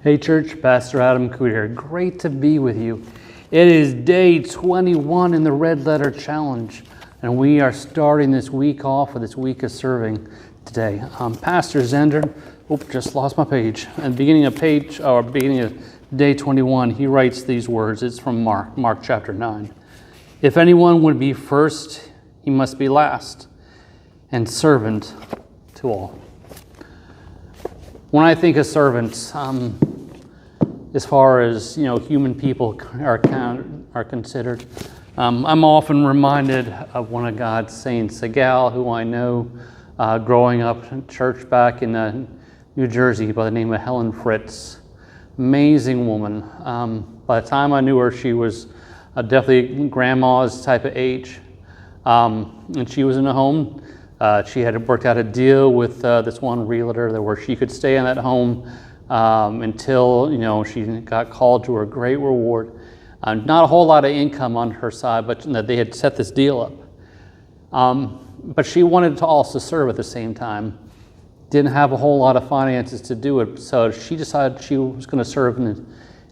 Hey church, Pastor Adam Coote here. Great to be with you. It is day 21 in the Red Letter Challenge, and we are starting this week off with this week of serving today. Pastor Zender, just lost my page. At the beginning of day 21, he writes these words. It's from Mark chapter 9. If anyone would be first, he must be last, and servant to all. When I think of servants, as far as human people are considered, I'm often reminded of one of God's saints, a gal who I know growing up in church back in New Jersey by the name of Helen Fritz. Amazing woman. By the time I knew her, she was definitely grandma's type of age, and she was in a home. She had worked out a deal with this one realtor where she could stay in that home until she got called to her great reward. Not a whole lot of income on her side, but they had set this deal up. But she wanted to also serve at the same time. Didn't have a whole lot of finances to do it, so she decided she was going to serve in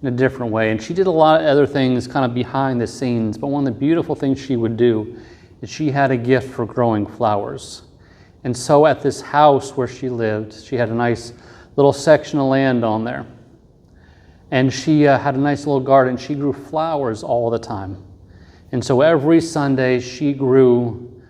a different way. And she did a lot of other things kind of behind the scenes, but one of the beautiful things she would do is she had a gift for growing flowers. And so at this house where she lived, she had a nice little section of land on there. And she had a nice little garden. She grew flowers all the time. And so every Sunday she grew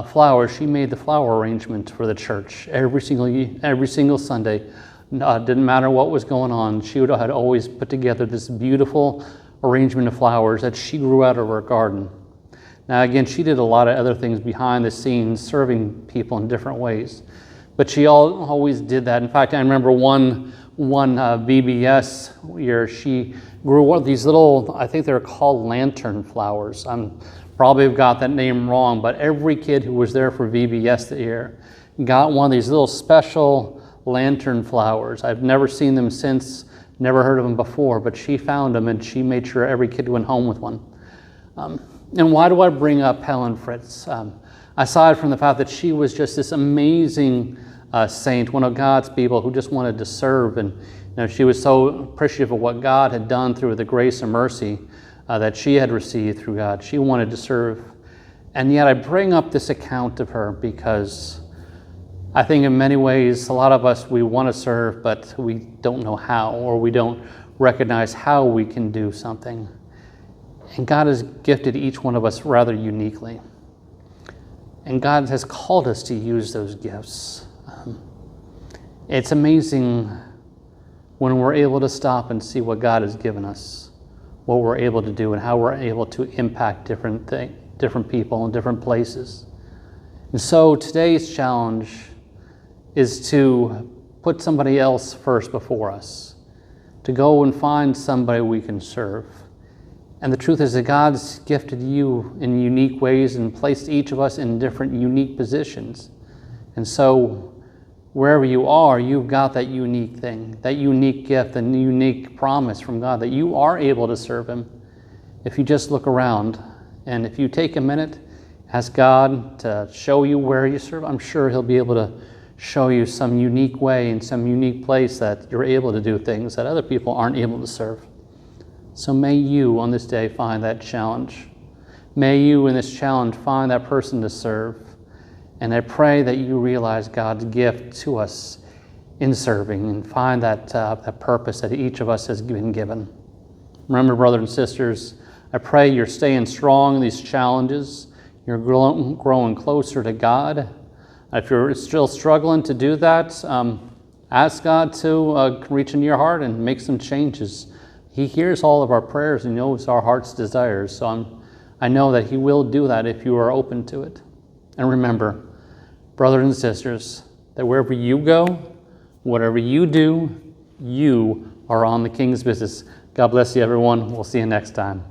flowers. She made the flower arrangement for the church every single Sunday. Didn't matter what was going on. She had always put together this beautiful arrangement of flowers that she grew out of her garden. Now again, she did a lot of other things behind the scenes, serving people in different ways. But she always did that. In fact, I remember one VBS year, she grew one of these little, I think they're called lantern flowers. I'm probably have got that name wrong, but every kid who was there for VBS that year got one of these little special lantern flowers. I've never seen them since, never heard of them before, but she found them and she made sure every kid went home with one. And why do I bring up Helen Fritz? Aside from the fact that she was just this amazing saint, one of God's people who just wanted to serve, and she was so appreciative of what God had done through the grace and mercy that she had received through God. She wanted to serve. And yet I bring up this account of her because I think in many ways, a lot of us, we want to serve, but we don't know how, or we don't recognize how we can do something. And God has gifted each one of us rather uniquely. And God has called us to use those gifts. It's amazing when we're able to stop and see what God has given us, what we're able to do, and how we're able to impact different people in different places. And so today's challenge is to put somebody else first before us, to go and find somebody we can serve. And the truth is that God's gifted you in unique ways and placed each of us in different unique positions. And so wherever you are, you've got that unique thing, that unique gift, and unique promise from God that you are able to serve Him if you just look around. And if you take a minute, ask God to show you where you serve, I'm sure He'll be able to show you some unique way and some unique place that you're able to do things that other people aren't able to serve. So may you on this day find that challenge. May you in this challenge find that person to serve. And I pray that you realize God's gift to us in serving and find that purpose that each of us has been given. Remember, brothers and sisters, I pray you're staying strong in these challenges. You're growing closer to God. If you're still struggling to do that, ask God to reach into your heart and make some changes. He hears all of our prayers and knows our heart's desires. So I know that He will do that if you are open to it. And remember, brothers and sisters, that wherever you go, whatever you do, you are on the King's business. God bless you, everyone. We'll see you next time.